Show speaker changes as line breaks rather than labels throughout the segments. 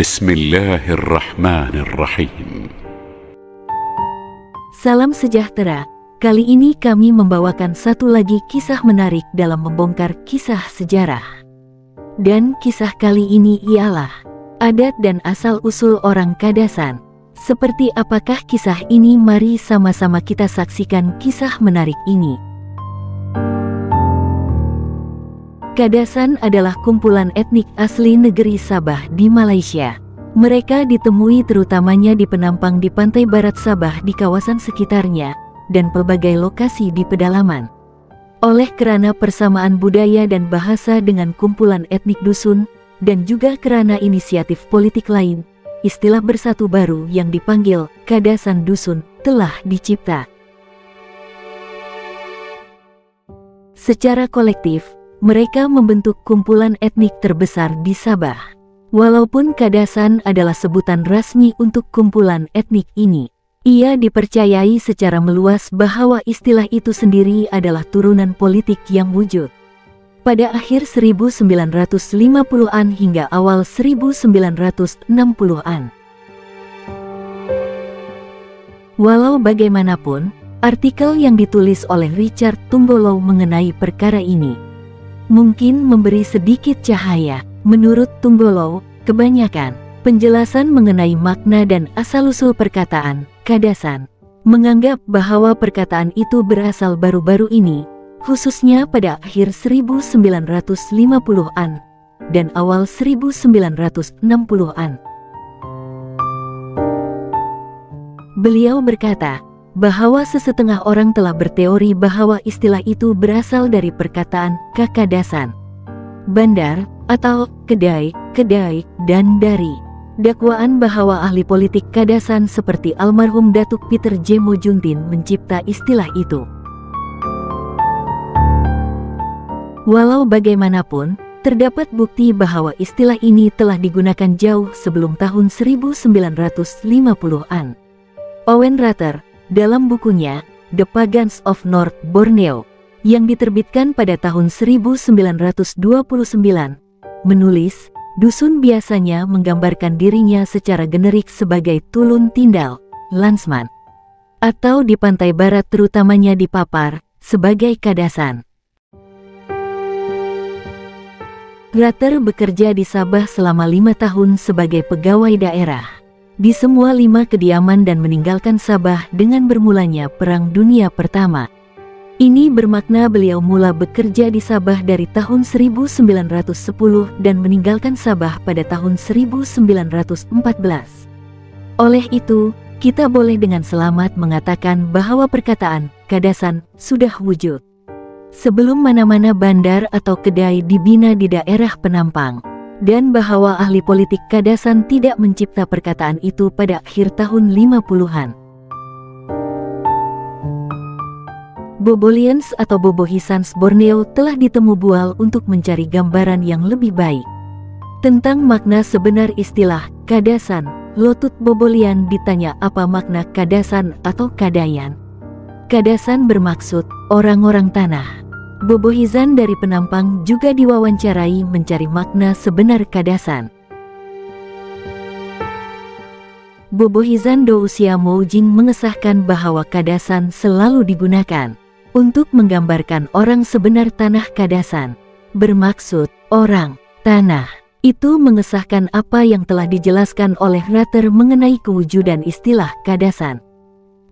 Bismillahirrahmanirrahim.
Salam sejahtera. Kali ini kami membawakan satu lagi kisah menarik dalam membongkar kisah sejarah. Dan kisah kali ini ialah adat dan asal-usul orang Kadasan. Seperti apakah kisah ini? Mari sama-sama kita saksikan kisah menarik ini. Kadasan adalah kumpulan etnik asli negeri Sabah di Malaysia. Mereka ditemui terutamanya di penampang di pantai barat Sabah di kawasan sekitarnya, dan pelbagai lokasi di pedalaman. Oleh kerana persamaan budaya dan bahasa dengan kumpulan etnik dusun, dan juga kerana inisiatif politik lain, istilah bersatu baru yang dipanggil Kadasan Dusun telah dicipta. Secara kolektif, mereka membentuk kumpulan etnik terbesar di Sabah. Walaupun Kadasan adalah sebutan rasmi untuk kumpulan etnik ini, ia dipercayai secara meluas bahwa istilah itu sendiri adalah turunan politik yang wujud pada akhir 1950-an hingga awal 1960-an. Walau bagaimanapun, artikel yang ditulis oleh Richard Tunggolo mengenai perkara ini mungkin memberi sedikit cahaya. Menurut Tunggolo, kebanyakan penjelasan mengenai makna dan asal-usul perkataan Kadasan menganggap bahwa perkataan itu berasal baru-baru ini, khususnya pada akhir 1950-an dan awal 1960-an. Beliau berkata bahwa sesetengah orang telah berteori bahwa istilah itu berasal dari perkataan Kakadasan, bandar, atau kedai, dan dari. Dakwaan bahwa ahli politik Kadasan seperti almarhum Datuk Peter J. Mojuntin mencipta istilah itu. Walau bagaimanapun, terdapat bukti bahwa istilah ini telah digunakan jauh sebelum tahun 1950-an. Owen Rather, dalam bukunya The Pagans of North Borneo, yang diterbitkan pada tahun 1929, menulis, dusun biasanya menggambarkan dirinya secara generik sebagai tulun tindal, landsman, atau di pantai barat terutamanya di Papar, sebagai Kadasan. Rather bekerja di Sabah selama 5 tahun sebagai pegawai daerah di semua 5 kediaman dan meninggalkan Sabah dengan bermulanya Perang Dunia Pertama. Ini bermakna beliau mula bekerja di Sabah dari tahun 1910 dan meninggalkan Sabah pada tahun 1914. Oleh itu, kita boleh dengan selamat mengatakan bahwa perkataan Kadasan sudah wujud sebelum mana-mana bandar atau kedai dibina di daerah penampang, dan bahwa ahli politik Kadasan tidak mencipta perkataan itu pada akhir tahun 50-an. Bobolians atau Bobohisans Borneo telah ditemu bual untuk mencari gambaran yang lebih baik tentang makna sebenar istilah Kadasan. Lotut Bobolian ditanya apa makna Kadasan atau Kadayan. Kadasan bermaksud orang-orang tanah. Bobohizan dari penampang juga diwawancarai mencari makna sebenar Kadasan. Bobohizan Dousia Moujing mengesahkan bahwa Kadasan selalu digunakan untuk menggambarkan orang sebenar tanah Kadasan, bermaksud orang tanah. Itu mengesahkan apa yang telah dijelaskan oleh Rather mengenai kewujudan istilah Kadasan.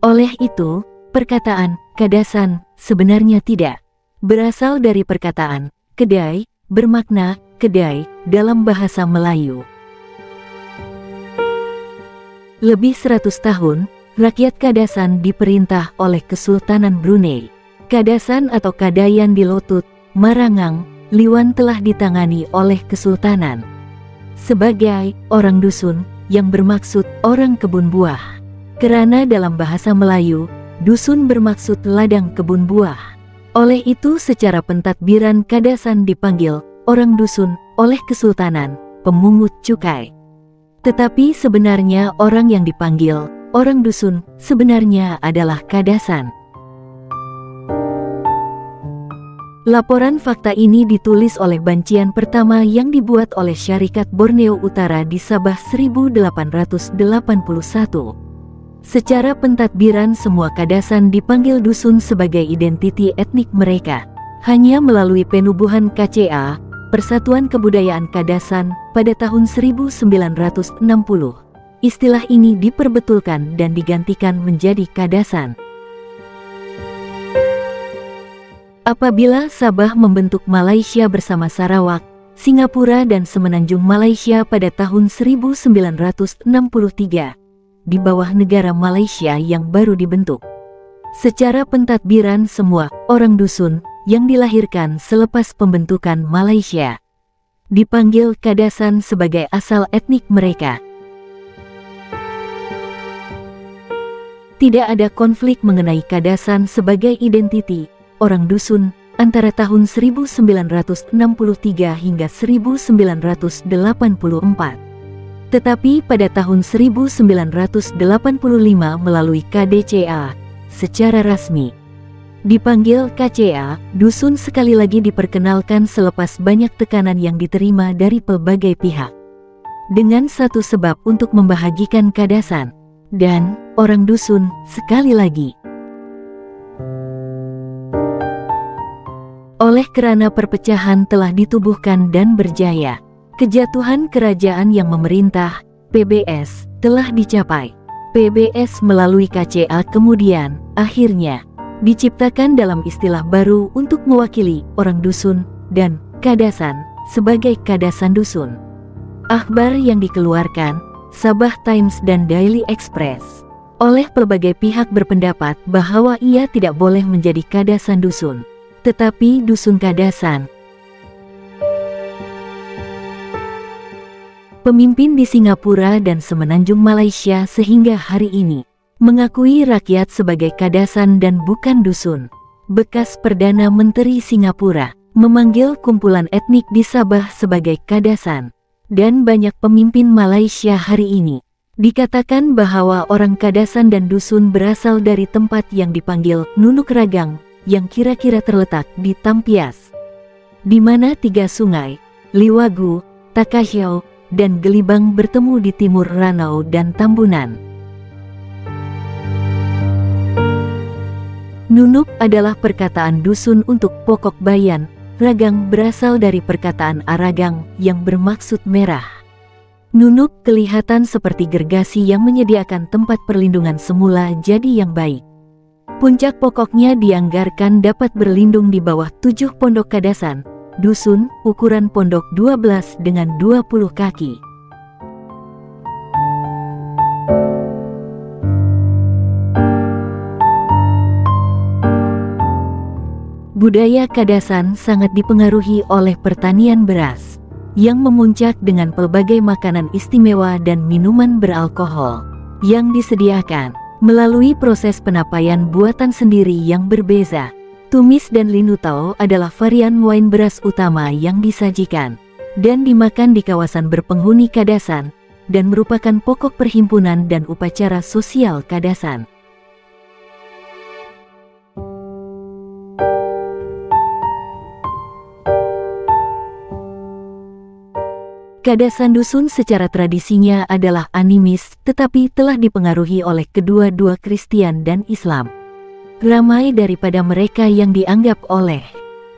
Oleh itu, perkataan Kadasan sebenarnya tidak berasal dari perkataan kedai, bermakna kedai dalam bahasa Melayu. Lebih 100 tahun rakyat Kadasan diperintah oleh Kesultanan Brunei. Kadasan atau Kadayan di Lotut, Marangang, Liwan telah ditangani oleh Kesultanan sebagai orang dusun, yang bermaksud orang kebun buah. Kerana dalam bahasa Melayu, dusun bermaksud ladang kebun buah. Oleh itu secara pentadbiran Kadasan dipanggil orang dusun oleh Kesultanan, pemungut cukai. Tetapi sebenarnya orang yang dipanggil orang dusun sebenarnya adalah Kadasan. Laporan fakta ini ditulis oleh bancian pertama yang dibuat oleh Syarikat Borneo Utara di Sabah 1881. Secara pentadbiran semua Kadasan dipanggil dusun sebagai identiti etnik mereka. Hanya melalui penubuhan KCA, Persatuan Kebudayaan Kadasan, pada tahun 1960, istilah ini diperbetulkan dan digantikan menjadi Kadasan. Apabila Sabah membentuk Malaysia bersama Sarawak, Singapura dan Semenanjung Malaysia pada tahun 1963, di bawah negara Malaysia yang baru dibentuk. Secara pentadbiran semua orang dusun yang dilahirkan selepas pembentukan Malaysia dipanggil Kadasan sebagai asal etnik mereka. Tidak ada konflik mengenai Kadasan sebagai identiti orang dusun antara tahun 1963 hingga 1984. Tetapi pada tahun 1985 melalui KDCA, secara rasmi dipanggil KCA, dusun sekali lagi diperkenalkan selepas banyak tekanan yang diterima dari pelbagai pihak. Dengan satu sebab untuk membahagikan Kadasan dan orang dusun sekali lagi. Oleh kerana perpecahan telah ditubuhkan dan berjaya, kejatuhan kerajaan yang memerintah, PBS, telah dicapai. PBS melalui KCA kemudian, akhirnya, diciptakan dalam istilah baru untuk mewakili orang dusun dan Kadasan sebagai Kadasan dusun. Akhbar yang dikeluarkan, Sabah Times dan Daily Express, oleh pelbagai pihak berpendapat bahwa ia tidak boleh menjadi Kadasan dusun, tetapi dusun Kadasan. Pemimpin di Singapura dan Semenanjung Malaysia sehingga hari ini mengakui rakyat sebagai Kadasan dan bukan dusun. Bekas Perdana Menteri Singapura memanggil kumpulan etnik di Sabah sebagai Kadasan. Dan banyak pemimpin Malaysia hari ini dikatakan bahwa orang Kadasan dan dusun berasal dari tempat yang dipanggil Nunuk Ragang, yang kira-kira terletak di Tampias, di mana tiga sungai, Liwagu, Takahau, dan Gelibang bertemu di timur Ranau dan Tambunan. Nunuk adalah perkataan dusun untuk pokok bayan, Ragang berasal dari perkataan Aragang yang bermaksud merah. Nunuk kelihatan seperti gergasi yang menyediakan tempat perlindungan semula jadi yang baik. Puncak pokoknya dianggarkan dapat berlindung di bawah 7 pondok Kadasan, dusun, ukuran pondok 12 dengan 20 kaki. Budaya Kadasan sangat dipengaruhi oleh pertanian beras, yang memuncak dengan pelbagai makanan istimewa dan minuman beralkohol, yang disediakan melalui proses penapaian buatan sendiri yang berbeza. Tumis dan linutau adalah varian wine beras utama yang disajikan dan dimakan di kawasan berpenghuni Kadasan, dan merupakan pokok perhimpunan dan upacara sosial Kadasan. Kadasan dusun secara tradisinya adalah animis, tetapi telah dipengaruhi oleh kedua-dua Kristian dan Islam. Ramai daripada mereka yang dianggap oleh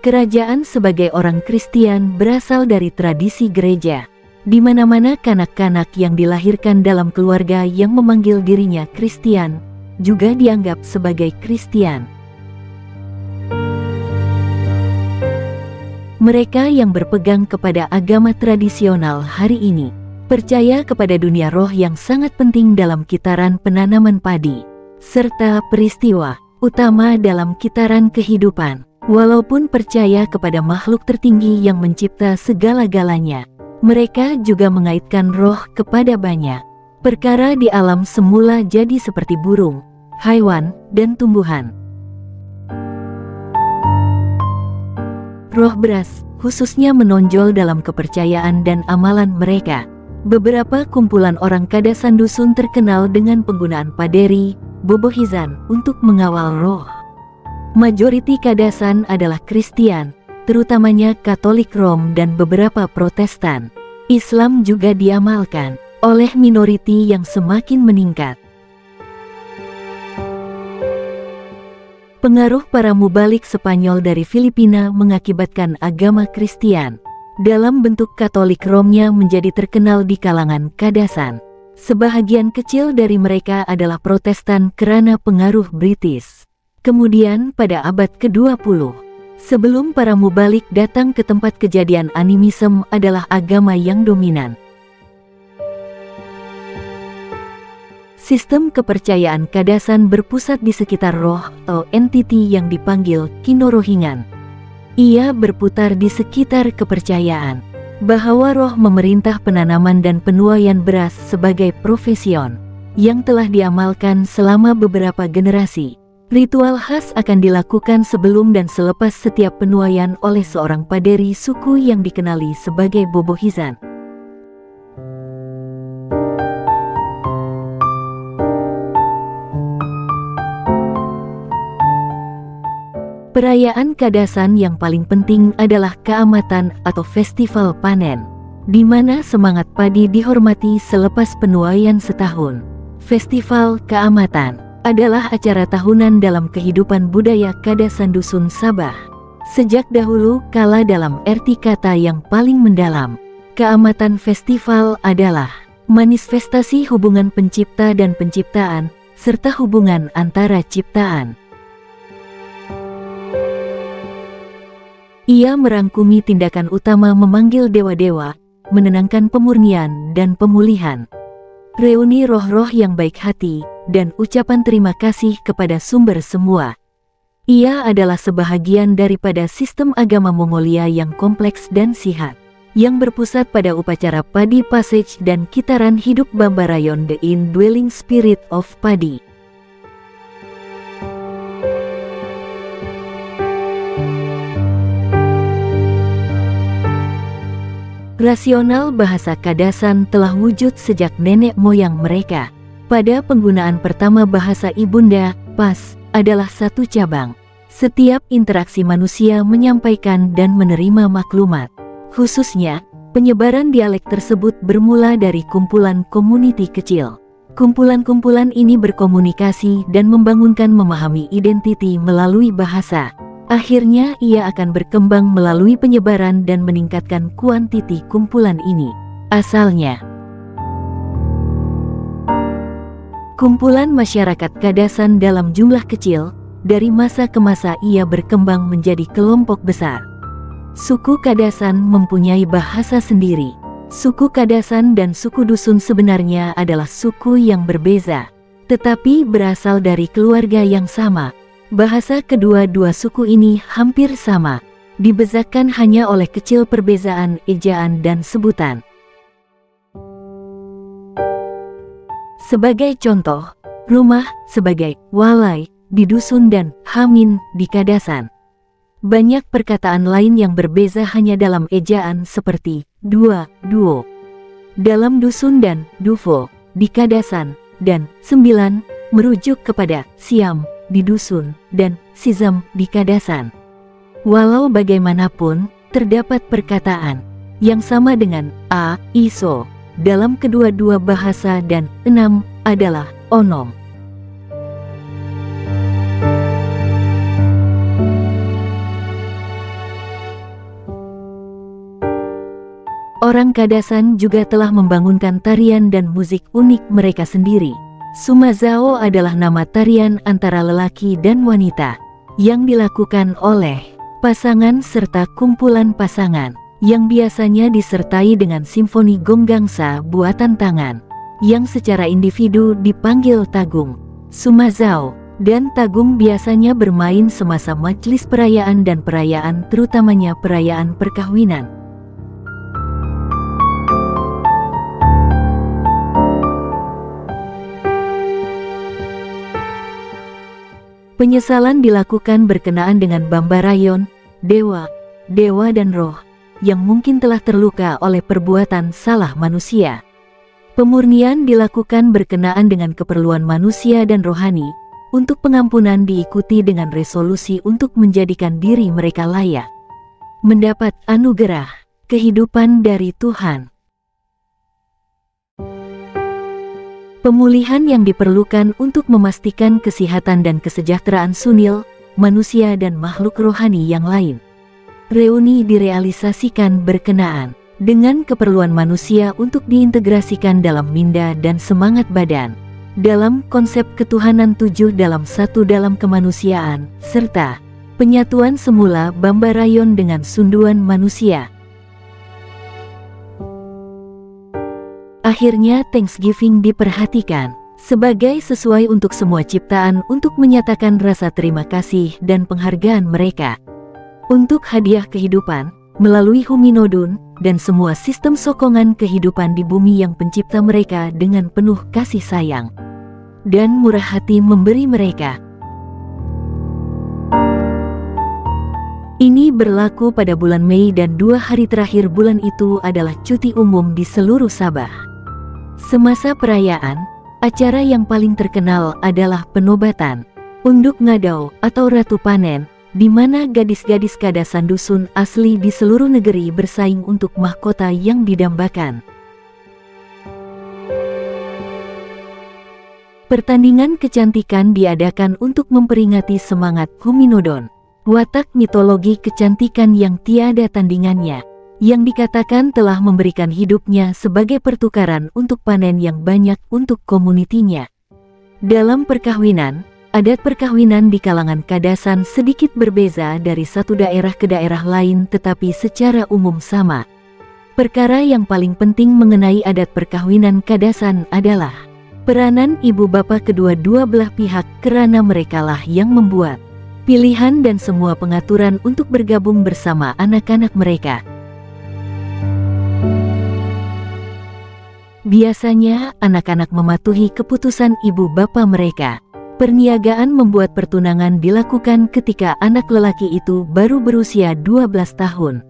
kerajaan sebagai orang Kristian berasal dari tradisi gereja. Di mana-mana kanak-kanak yang dilahirkan dalam keluarga yang memanggil dirinya Kristian juga dianggap sebagai Kristian. Mereka yang berpegang kepada agama tradisional hari ini percaya kepada dunia roh yang sangat penting dalam kitaran penanaman padi, serta peristiwa utama dalam kitaran kehidupan. Walaupun percaya kepada makhluk tertinggi yang mencipta segala-galanya, mereka juga mengaitkan roh kepada banyak perkara di alam semula, jadi seperti burung, haiwan, dan tumbuhan. Roh beras khususnya menonjol dalam kepercayaan dan amalan mereka. Beberapa kumpulan orang Kadasan dusun terkenal dengan penggunaan paderi, bobohizan untuk mengawal roh. Majoriti Kadasan adalah Kristen, terutamanya Katolik Rom dan beberapa Protestan. Islam juga diamalkan oleh minoriti yang semakin meningkat. Pengaruh para mubalik Spanyol dari Filipina mengakibatkan agama Kristen dalam bentuk Katolik Romnya menjadi terkenal di kalangan Kadasan. Sebahagian kecil dari mereka adalah Protestan karena pengaruh British. Kemudian pada abad ke-20, sebelum para mubalik datang ke tempat kejadian, animisme adalah agama yang dominan. Sistem kepercayaan Kadasan berpusat di sekitar roh atau entiti yang dipanggil kinorohingan. Ia berputar di sekitar kepercayaan bahwa roh memerintah penanaman dan penuaian beras sebagai profesion yang telah diamalkan selama beberapa generasi. Ritual khas akan dilakukan sebelum dan selepas setiap penuaian oleh seorang paderi suku yang dikenali sebagai bobohizan. Perayaan Kadasan yang paling penting adalah keamatan atau festival panen, di mana semangat padi dihormati selepas penuaian setahun. Festival keamatan adalah acara tahunan dalam kehidupan budaya Kadasan dusun Sabah. Sejak dahulu kala dalam arti kata yang paling mendalam, keamatan festival adalah manifestasi hubungan pencipta dan penciptaan, serta hubungan antara ciptaan. Ia merangkumi tindakan utama memanggil dewa-dewa, menenangkan pemurnian dan pemulihan, reuni roh-roh yang baik hati, dan ucapan terima kasih kepada sumber semua. Ia adalah sebahagian daripada sistem agama Mongolia yang kompleks dan sihat, yang berpusat pada upacara padi passage dan kitaran hidup Bambarayon, the indwelling spirit of padi. Rasional bahasa Kadasan telah wujud sejak nenek moyang mereka. Pada penggunaan pertama bahasa ibunda, pas, adalah satu cabang. Setiap interaksi manusia menyampaikan dan menerima maklumat. Khususnya, penyebaran dialek tersebut bermula dari kumpulan komuniti kecil. Kumpulan-kumpulan ini berkomunikasi dan membangunkan memahami identiti melalui bahasa. Akhirnya ia akan berkembang melalui penyebaran dan meningkatkan kuantiti kumpulan ini. Asalnya, kumpulan masyarakat Kadasan dalam jumlah kecil, dari masa ke masa ia berkembang menjadi kelompok besar. Suku Kadasan mempunyai bahasa sendiri. Suku Kadasan dan suku dusun sebenarnya adalah suku yang berbeza, tetapi berasal dari keluarga yang sama. Bahasa kedua-dua suku ini hampir sama, dibezakan hanya oleh kecil perbezaan ejaan dan sebutan. Sebagai contoh, rumah sebagai walai di dusun dan hamin di Kadasan. Banyak perkataan lain yang berbeza hanya dalam ejaan seperti dua, duo dalam dusun dan duvo di Kadasan, dan 9 merujuk kepada siam di dusun dan sizam di Kadasan. Walau bagaimanapun, terdapat perkataan yang sama dengan a, iso dalam kedua-dua bahasa, dan 6 adalah onom. Orang Kadasan juga telah membangunkan tarian dan musik unik mereka sendiri. Sumazao adalah nama tarian antara lelaki dan wanita yang dilakukan oleh pasangan serta kumpulan pasangan yang biasanya disertai dengan simfoni gong gangsa buatan tangan, yang secara individu dipanggil tagung, sumazao, dan tagung biasanya bermain semasa majelis perayaan dan perayaan, terutamanya perayaan perkawinan. Penyesalan dilakukan berkenaan dengan Bambarayon, dewa, dan roh, yang mungkin telah terluka oleh perbuatan salah manusia. Pemurnian dilakukan berkenaan dengan keperluan manusia dan rohani, untuk pengampunan diikuti dengan resolusi untuk menjadikan diri mereka layak mendapat anugerah kehidupan dari Tuhan. Pemulihan yang diperlukan untuk memastikan kesehatan dan kesejahteraan sunil, manusia dan makhluk rohani yang lain. Reuni direalisasikan berkenaan dengan keperluan manusia untuk diintegrasikan dalam minda dan semangat badan, dalam konsep ketuhanan 7 dalam 1 dalam kemanusiaan, serta penyatuan semula Bambarayon dengan sunduan manusia. Akhirnya Thanksgiving diperhatikan sebagai sesuai untuk semua ciptaan untuk menyatakan rasa terima kasih dan penghargaan mereka untuk hadiah kehidupan melalui Huminodun dan semua sistem sokongan kehidupan di bumi yang pencipta mereka dengan penuh kasih sayang dan murah hati memberi mereka. Ini berlaku pada bulan Mei dan 2 hari terakhir bulan itu adalah cuti umum di seluruh Sabah. Semasa perayaan, acara yang paling terkenal adalah penobatan Unduk Ngadau atau Ratu Panen, di mana gadis-gadis Kadasan dusun asli di seluruh negeri bersaing untuk mahkota yang didambakan. Pertandingan kecantikan diadakan untuk memperingati semangat Huminodon, watak mitologi kecantikan yang tiada tandingannya, yang dikatakan telah memberikan hidupnya sebagai pertukaran untuk panen yang banyak untuk komunitinya. Dalam perkawinan, adat perkawinan di kalangan Kadasan sedikit berbeza dari satu daerah ke daerah lain, tetapi secara umum sama. Perkara yang paling penting mengenai adat perkawinan Kadasan adalah peranan ibu bapak kedua-dua belah pihak, kerana merekalah yang membuat pilihan dan semua pengaturan untuk bergabung bersama anak-anak mereka. Biasanya, anak-anak mematuhi keputusan ibu bapa mereka. Perniagaan membuat pertunangan dilakukan ketika anak lelaki itu baru berusia 12 tahun.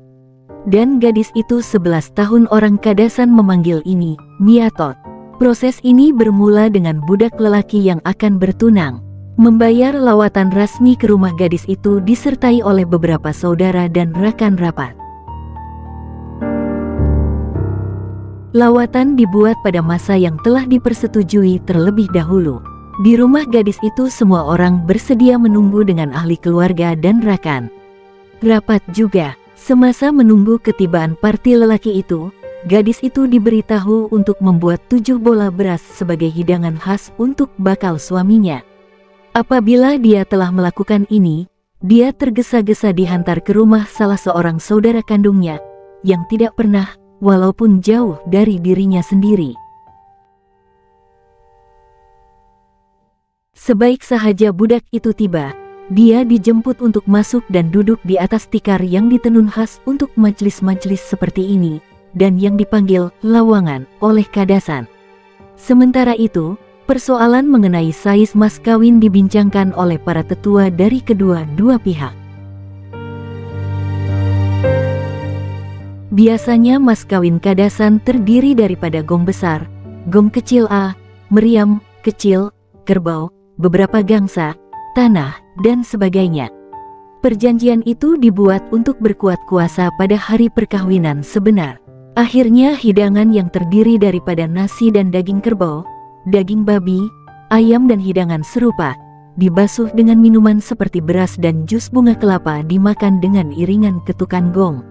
Dan gadis itu 11 tahun. Orang Kadasan memanggil ini miatot. Proses ini bermula dengan budak lelaki yang akan bertunang membayar lawatan rasmi ke rumah gadis itu disertai oleh beberapa saudara dan rekan rapat. Lawatan dibuat pada masa yang telah dipersetujui terlebih dahulu. Di rumah gadis itu semua orang bersedia menunggu dengan ahli keluarga dan rekan rapat juga. Semasa menunggu ketibaan parti lelaki itu, gadis itu diberitahu untuk membuat 7 bola beras sebagai hidangan khas untuk bakal suaminya. Apabila dia telah melakukan ini, dia tergesa-gesa dihantar ke rumah salah seorang saudara kandungnya yang tidak pernah, walaupun jauh dari dirinya sendiri. Sebaik sahaja budak itu tiba, dia dijemput untuk masuk dan duduk di atas tikar yang ditenun khas untuk majelis-majelis seperti ini, dan yang dipanggil lawangan oleh Kadasan. Sementara itu, persoalan mengenai sais mas kawin dibincangkan oleh para tetua dari kedua-dua pihak. Biasanya mas kawin Kadasan terdiri daripada gong besar, gong kecil A, meriam kecil, kerbau, beberapa gangsa, tanah, dan sebagainya. Perjanjian itu dibuat untuk berkuat kuasa pada hari perkawinan sebenar. Akhirnya hidangan yang terdiri daripada nasi dan daging kerbau, daging babi, ayam dan hidangan serupa, dibasuh dengan minuman seperti beras dan jus bunga kelapa dimakan dengan iringan ketukan gong.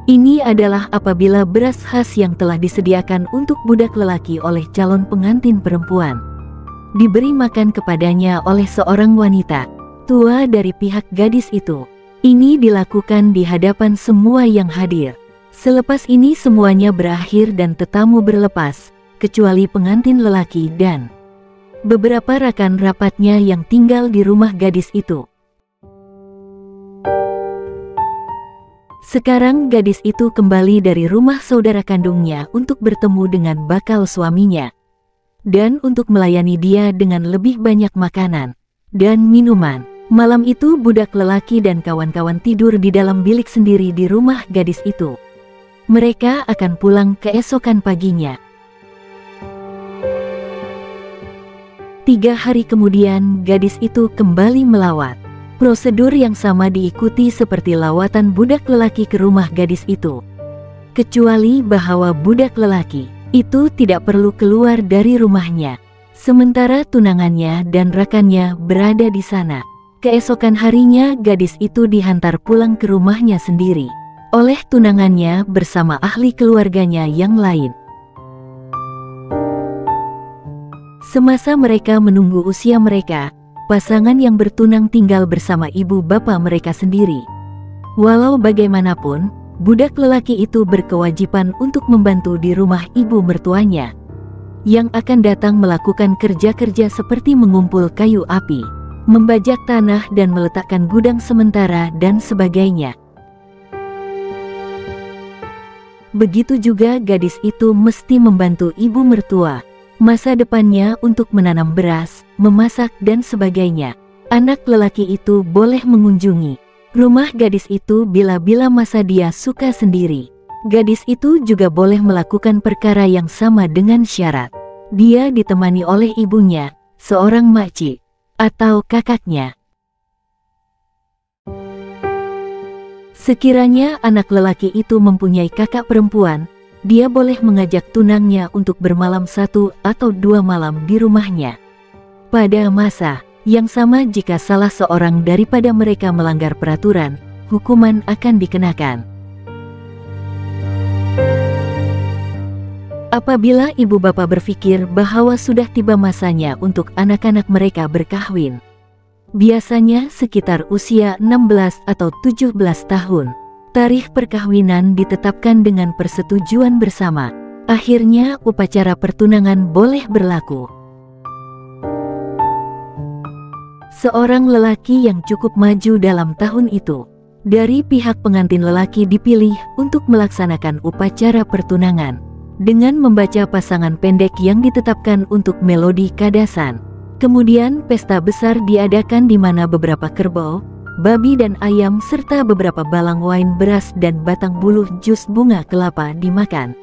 Ini adalah apabila beras khas yang telah disediakan untuk budak lelaki oleh calon pengantin perempuan diberi makan kepadanya oleh seorang wanita tua dari pihak gadis itu. Ini dilakukan di hadapan semua yang hadir. Selepas ini semuanya berakhir dan tetamu berlepas, kecuali pengantin lelaki dan beberapa rakan rapatnya yang tinggal di rumah gadis itu. Sekarang gadis itu kembali dari rumah saudara kandungnya untuk bertemu dengan bakal suaminya, dan untuk melayani dia dengan lebih banyak makanan dan minuman. Malam itu budak lelaki dan kawan-kawan tidur di dalam bilik sendiri di rumah gadis itu. Mereka akan pulang keesokan paginya. 3 hari kemudian gadis itu kembali melawat. Prosedur yang sama diikuti seperti lawatan budak lelaki ke rumah gadis itu. Kecuali bahwa budak lelaki itu tidak perlu keluar dari rumahnya, sementara tunangannya dan rekannya berada di sana. Keesokan harinya gadis itu dihantar pulang ke rumahnya sendiri oleh tunangannya bersama ahli keluarganya yang lain. Semasa mereka menunggu usia mereka, pasangan yang bertunang tinggal bersama ibu bapa mereka sendiri. Walau bagaimanapun, budak lelaki itu berkewajiban untuk membantu di rumah ibu mertuanya, yang akan datang melakukan kerja-kerja seperti mengumpul kayu api, membajak tanah dan meletakkan gudang sementara dan sebagainya. Begitu juga gadis itu mesti membantu ibu mertua masa depannya untuk menanam beras, memasak dan sebagainya. Anak lelaki itu boleh mengunjungi rumah gadis itu bila-bila masa dia suka sendiri. Gadis itu juga boleh melakukan perkara yang sama dengan syarat dia ditemani oleh ibunya, seorang makcik atau kakaknya. Sekiranya anak lelaki itu mempunyai kakak perempuan, dia boleh mengajak tunangnya untuk bermalam 1 atau 2 malam di rumahnya. Pada masa yang sama jika salah seorang daripada mereka melanggar peraturan, hukuman akan dikenakan. Apabila ibu bapak berpikir bahwa sudah tiba masanya untuk anak-anak mereka berkahwin, biasanya sekitar usia 16 atau 17 tahun, tarikh perkawinan ditetapkan dengan persetujuan bersama. Akhirnya upacara pertunangan boleh berlaku. Seorang lelaki yang cukup maju dalam tahun itu, dari pihak pengantin lelaki dipilih untuk melaksanakan upacara pertunangan dengan membaca pasangan pendek yang ditetapkan untuk melodi kadasan. Kemudian pesta besar diadakan di mana beberapa kerbau, babi dan ayam serta beberapa balang wine beras dan batang buluh jus bunga kelapa dimakan.